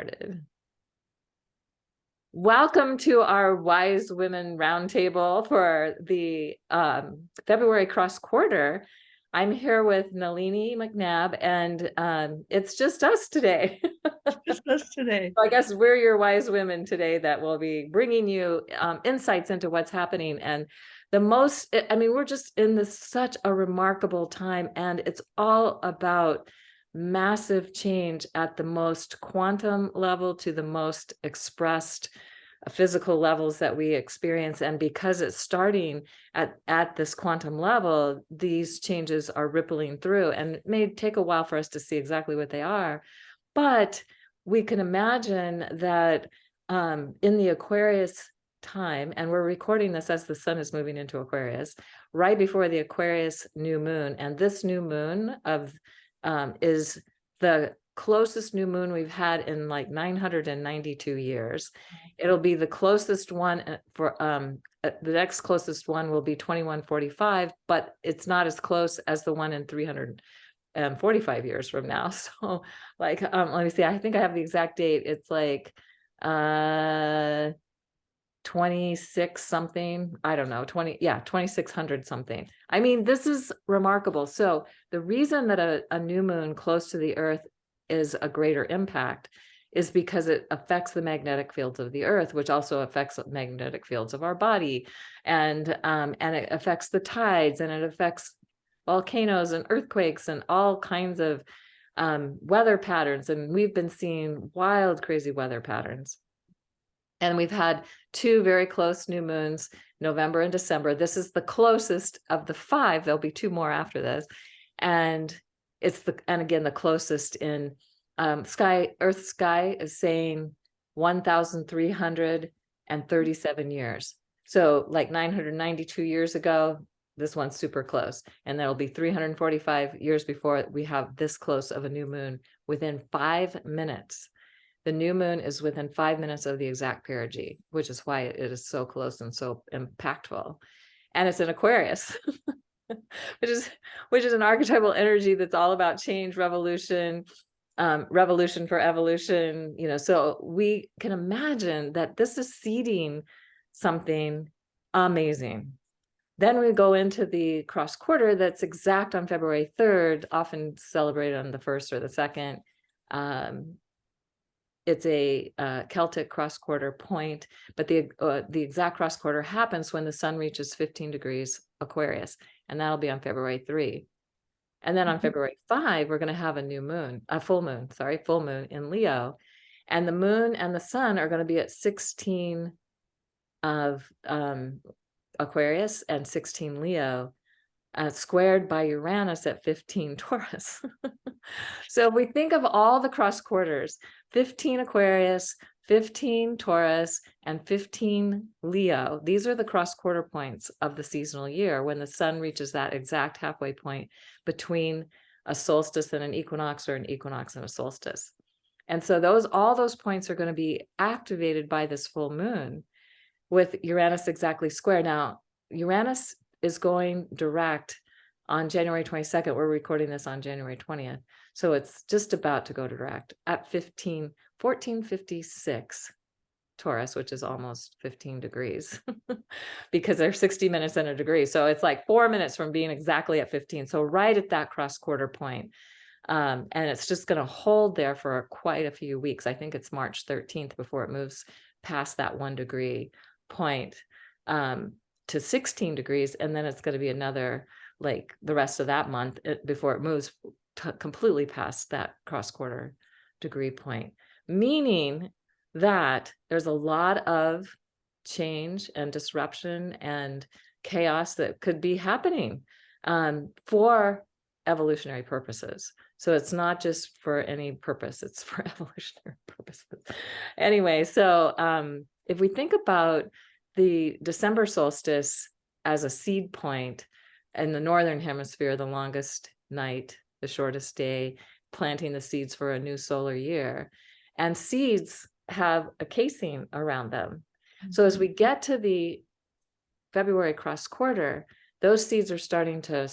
started. Welcome to our Wise Women Roundtable for the February cross quarter. I'm here with Nalini, McNab, and it's just us today. Just us today. So I guess we're your wise women today that will be bringing you insights into what's happening. And we're just in this such a remarkable time, and it's all about massive change at the most quantum level to the most expressed physical levels that we experience. And because it's starting at this quantum level, these changes are rippling through, and it may take a while for us to see exactly what they are, but we can imagine that in the Aquarius time, and we're recording this as the sun is moving into Aquarius, right before the Aquarius new moon. And this new moon is the closest new moon we've had in like 992 years. It'll be the closest one for the next closest one will be 2145, but it's not as close as the one in 345 years from now. So like let me see, I think I have the exact date. It's like 26 something, I don't know, 2600 something. I mean, this is remarkable. So the reason that a new moon close to the earth is a greater impact is because it affects the magnetic fields of the earth, which also affects the magnetic fields of our body, and it affects the tides, and it affects volcanoes and earthquakes and all kinds of weather patterns. And we've been seeing wild, crazy weather patterns. And we've had two very close new moons, November and December. This is the closest of the 5. There'll be 2 more after this. And again, the closest in Earth sky is saying 1,337 years. So like 992 years ago, this one's super close. And there'll be 345 years before we have this close of a new moon within 5 minutes. The new moon is within 5 minutes of the exact perigee, which is why it is so close and so impactful. And it's in Aquarius, which is an archetypal energy that's all about change, revolution, revolution for evolution. So we can imagine that this is seeding something amazing. Then we go into the cross quarter that's exact on February 3rd, often celebrated on the 1st or the 2nd. It's a Celtic cross quarter point, but the exact cross quarter happens when the sun reaches 15 degrees Aquarius, and that'll be on February 3. And then on February 5, we're going to have a full moon in Leo, and the moon and the sun are going to be at 16 of Aquarius and 16 Leo, squared by Uranus at 15 Taurus. So if we think of all the cross quarters, 15 Aquarius, 15 Taurus, and 15 Leo, these are the cross quarter points of the seasonal year when the sun reaches that exact halfway point between a solstice and an equinox, or an equinox and a solstice. And so all those points are going to be activated by this full moon with Uranus exactly square. Now, Uranus is going direct on January 22nd. We're recording this on January 20th. So it's just about to go direct at 1456 Taurus, which is almost 15 degrees because they're 60 minutes in a degree. So it's like 4 minutes from being exactly at 15. So right at that cross quarter point. And it's just going to hold there for quite a few weeks. I think it's March 13th before it moves past that 1 degree point to 16 degrees. And then it's going to be another, like the rest of that month before it moves completely past that cross quarter degree point, meaning that there's a lot of change and disruption and chaos that could be happening for evolutionary purposes. So it's not just for any purpose, it's for evolutionary purposes. Anyway, so if we think about the December solstice as a seed point in the northern hemisphere, the longest night, the shortest day, planting the seeds for a new solar year, and seeds have a casing around them. So as we get to the February cross quarter, those seeds are starting to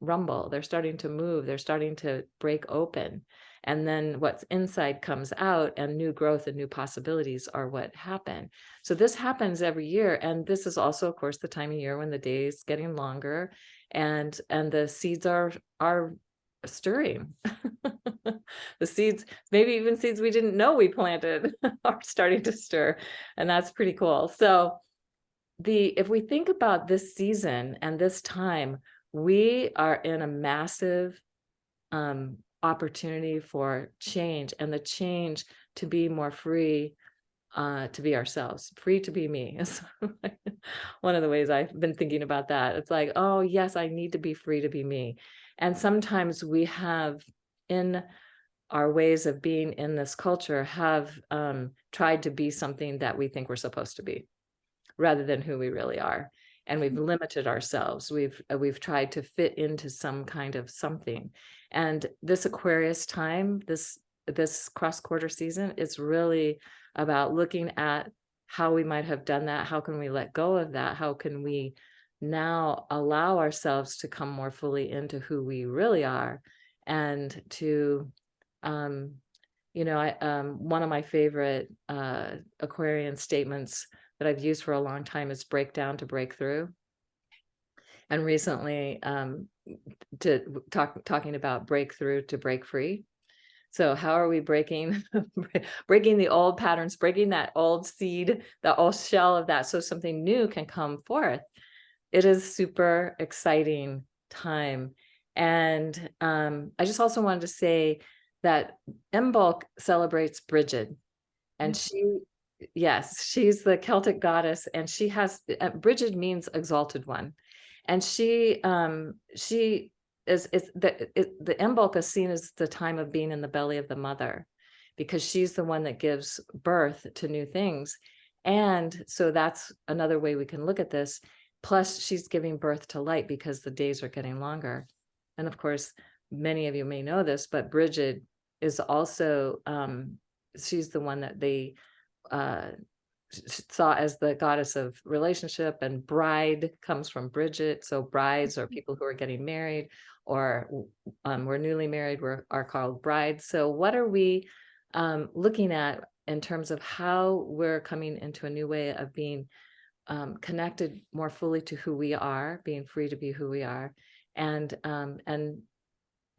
rumble, they're starting to move, they're starting to break open. And then what's inside comes out, and new growth and new possibilities are what happen. So this happens every year. And this is also, of course, the time of year when the day is getting longer, and the seeds are stirring. The seeds, maybe even seeds we didn't know we planted, are starting to stir. And that's pretty cool. So if we think about this season and this time, we are in a massive opportunity for change, and the change to be more free, to be ourselves, free to be me is one of the ways I've been thinking about that. It's like, oh yes, I need to be free to be me. And sometimes we have, in our ways of being in this culture, have tried to be something that we think we're supposed to be, rather than who we really are. And we've limited ourselves. We've tried to fit into some kind of something. And this Aquarius time, this cross quarter season, is really about looking at how we might have done that. How can we let go of that? How can we now allow ourselves to come more fully into who we really are, and to one of my favorite Aquarian statements that I've used for a long time is break down to break through. And recently, talking about breakthrough to break free. So how are we breaking breaking the old patterns, breaking that old seed, the old shell of that, so something new can come forth? It is super exciting time. And I just also wanted to say that Imbolc celebrates Bridget, and she's the Celtic goddess, and she has, Bridget means exalted one, and she is the Imbolc is seen as the time of being in the belly of the mother, because she's the one that gives birth to new things. And so that's another way we can look at this. Plus, she's giving birth to light, because the days are getting longer. And of course, many of you may know this, but Bridget is also, she's the one that they saw as the goddess of relationship, and bride comes from Bridget. So brides are people who are getting married, or we're newly married, are called brides. So what are we looking at in terms of how we're coming into a new way of being connected more fully to who we are, being free to be who we are, and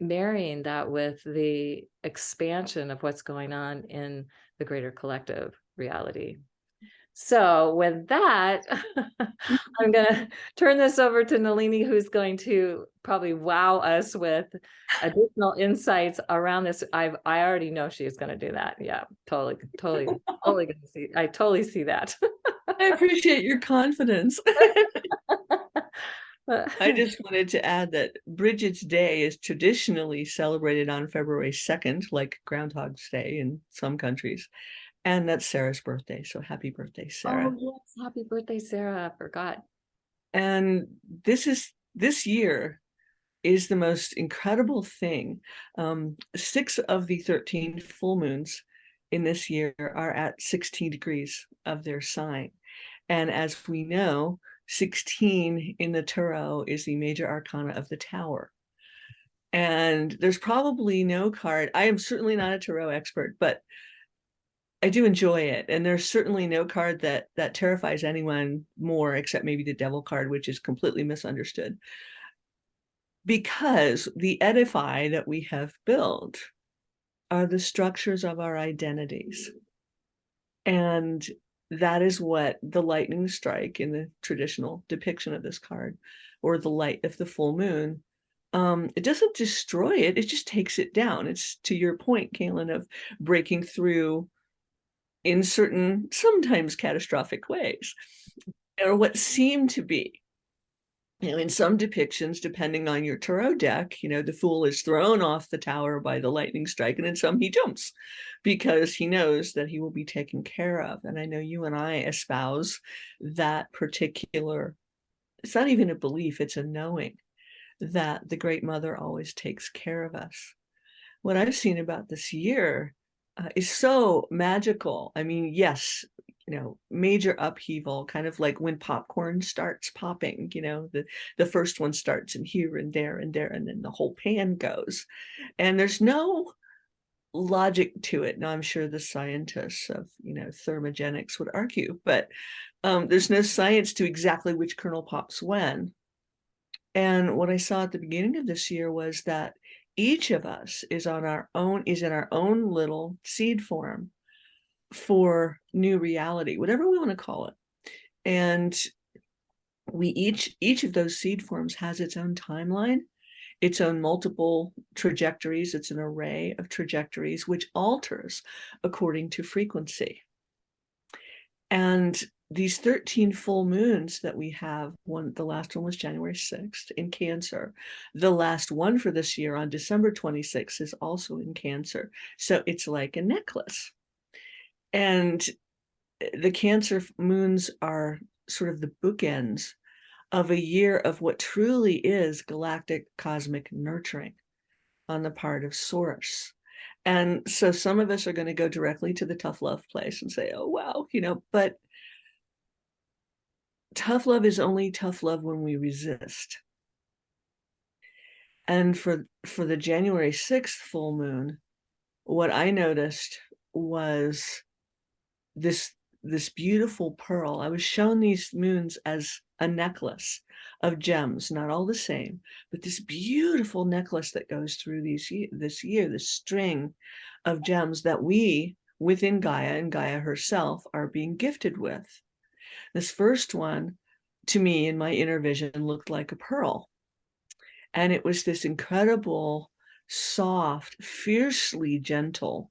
marrying that with the expansion of what's going on in the greater collective reality. So with that, I'm going to turn this over to Nalini, who's going to probably wow us with additional insights around this. I already know she is going to do that. Yeah, totally going to see. I totally see that. I appreciate your confidence. I just wanted to add that Bridget's Day is traditionally celebrated on February 2nd, like Groundhog's Day in some countries. And that's Sarah's birthday. So happy birthday, Sarah. Oh, yes. Happy birthday, Sarah. I forgot. And this year is the most incredible thing. 6 of the 13 full moons in this year are at 16 degrees of their sign. And as we know, 16 in the tarot is the major arcana of the Tower. And there's probably no card. I am certainly not a tarot expert, but I do enjoy it. And there's certainly no card that terrifies anyone more, except maybe the Devil card, which is completely misunderstood. Because the edify that we have built are the structures of our identities. And that is what the lightning strike in the traditional depiction of this card, or the light of the full moon, it doesn't destroy it, it just takes it down. It's to your point, Kaylin, of breaking through in certain, sometimes catastrophic ways, or what seem to be. In some depictions, depending on your tarot deck, the fool is thrown off the tower by the lightning strike, and in some he jumps because he knows that he will be taken care of. And I know you and I espouse that particular, it's not even a belief, it's a knowing that the Great Mother always takes care of us. What I've seen about this year is so magical. I mean, yes, major upheaval, kind of like when popcorn starts popping, the first one starts and here and there, and then the whole pan goes. And there's no logic to it. Now, I'm sure the scientists of, thermogenics would argue, but there's no science to exactly which kernel pops when. And what I saw at the beginning of this year was that each of us is in our own little seed form for new reality, whatever we want to call it. And we each of those seed forms has its own timeline, its own multiple trajectories. It's an array of trajectories which alters according to frequency. And these 13 full moons that we have, the last one was January 6th in Cancer. The last one for this year on December 26th is also in Cancer. So it's like a necklace. And the Cancer moons are sort of the bookends of a year of what truly is galactic cosmic nurturing on the part of Source. And so some of us are going to go directly to the tough love place and say, oh, wow, but tough love is only tough love when we resist. And for the January 6th full moon, what I noticed was this beautiful pearl. I was shown these moons as a necklace of gems, not all the same, but this beautiful necklace that goes through this year, this string of gems that we within Gaia and Gaia herself are being gifted with. This first one, to me, in my inner vision, looked like a pearl. And it was this incredible, soft, fiercely gentle,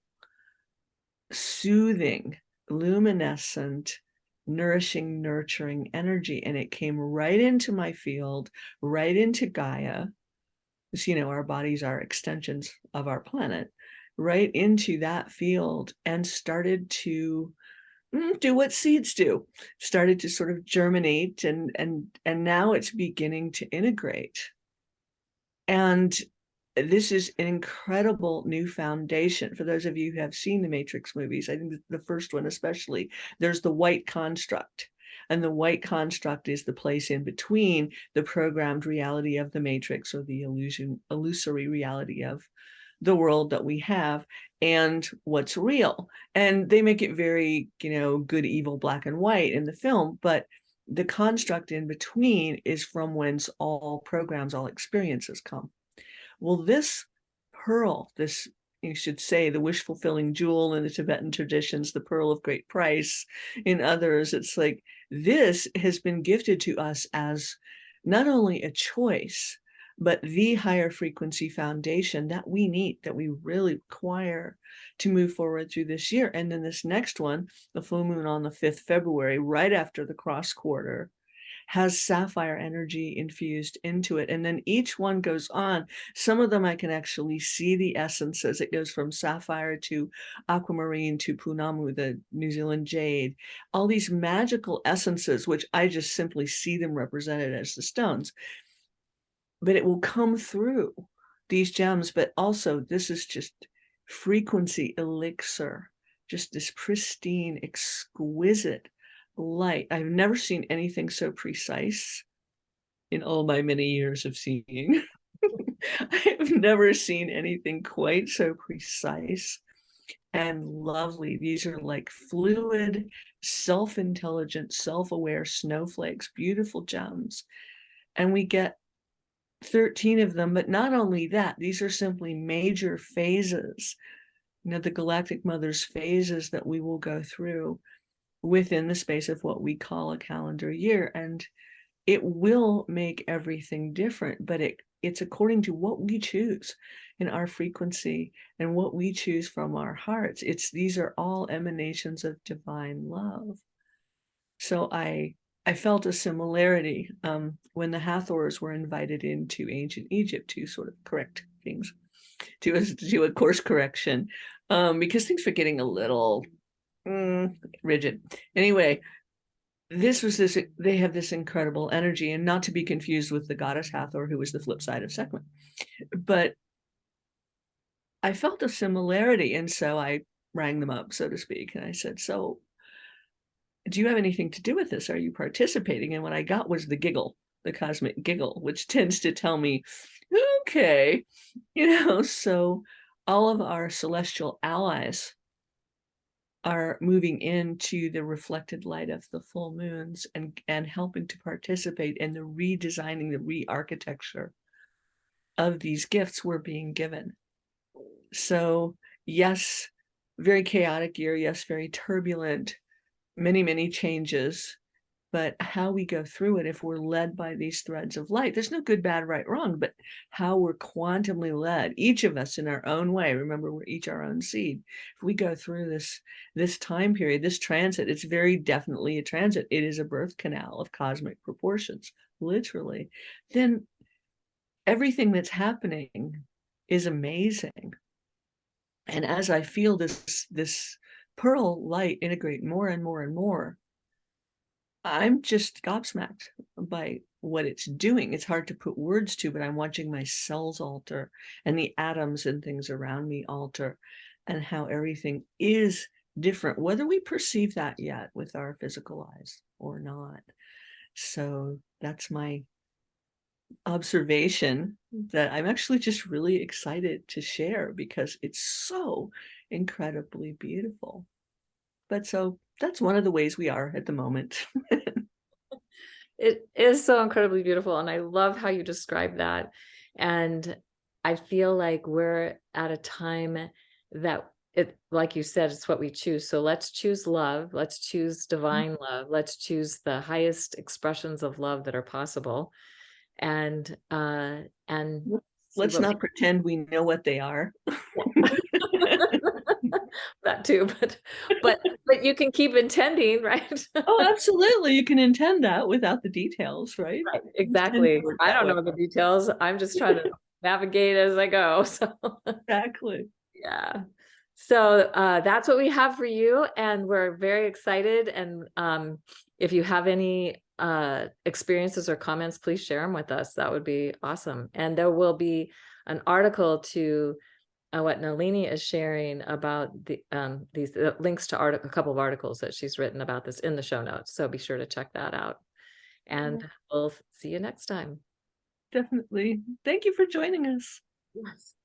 soothing, luminescent, nourishing, nurturing energy. And it came right into my field, right into Gaia. Because, our bodies are extensions of our planet, right into that field, and started to do what seeds do, started to sort of germinate, and now it's beginning to integrate. And this is an incredible new foundation. For those of you who have seen the Matrix movies, I think the first one especially, there's the white construct. And the white construct is the place in between the programmed reality of the Matrix, or the illusory reality of the world that we have, and what's real. And they make it very, good, evil, black and white in the film, but the construct in between is from whence all programs, all experiences come. Well, this pearl, this, you should say, the wish-fulfilling jewel in the Tibetan traditions, the pearl of great price in others, it's like this has been gifted to us as not only a choice, but the higher frequency foundation that we need, that we really require to move forward through this year. And then this next one, the full moon on the 5th February, right after the cross quarter, has sapphire energy infused into it. And then each one goes on. Some of them I can actually see the essences. It goes from sapphire to aquamarine to punamu, the New Zealand jade, all these magical essences, which I just simply see them represented as the stones. But it will come through these gems. But also, this is just frequency elixir, just this pristine, exquisite light. I've never seen anything so precise in all my many years of seeing. I've never seen anything quite so precise and lovely. These are like fluid, self-intelligent, self-aware snowflakes, beautiful gems. And we get 13 of them, but not only that, these are simply major phases, the Galactic Mother's phases that we will go through within the space of what we call a calendar year. And it will make everything different, but it's according to what we choose in our frequency and what we choose from our hearts. These are all emanations of divine love. So I felt a similarity when the Hathors were invited into ancient Egypt to sort of correct things, to a course correction, because things were getting a little rigid. Anyway, they have this incredible energy, and not to be confused with the goddess Hathor, who was the flip side of Sekhmet. But I felt a similarity, and so I rang them up, so to speak, and I said, so do you have anything to do with this? Are you participating? And what I got was the giggle, the cosmic giggle, which tends to tell me, okay, so all of our celestial allies are moving into the reflected light of the full moons and helping to participate in the redesigning, the re-architecture of these gifts we're being given. So yes, very chaotic year, yes, very turbulent, many changes, but how we go through it, if we're led by these threads of light, there's no good, bad, right, wrong, but how we're quantumly led, each of us in our own way. Remember, we're each our own seed. If we go through this time period, this transit, it's very definitely a transit. It is a birth canal of cosmic proportions, literally. Then everything that's happening is amazing. And as I feel this pearl light integrate more and more and more, I'm just gobsmacked by what it's doing. It's hard to put words to, but I'm watching my cells alter and the atoms and things around me alter, and how everything is different, whether we perceive that yet with our physical eyes or not. So that's my observation that I'm actually just really excited to share, because it's so incredibly beautiful. But so that's one of the ways we are at the moment. It is so incredibly beautiful, and I love how you describe that. And I feel like we're at a time that it, like you said, it's what we choose. So let's choose love. Let's choose divine love. Let's choose the highest expressions of love that are possible. And see Let's what not pretend we know what they are. that too, but you can keep intending, right? Oh, absolutely. You can intend that without the details, right? Right, Things tend to exactly. work I that don't way. know the details. I'm just trying to navigate as I go. So Exactly. yeah. So that's what we have for you, and we're very excited. And if you have any experiences or comments, please share them with us. That would be awesome. And there will be an article to what Nalini is sharing about these links to a couple of articles that she's written about this in the show notes. So be sure to check that out. And we'll see you next time. Definitely. Thank you for joining us. Yes.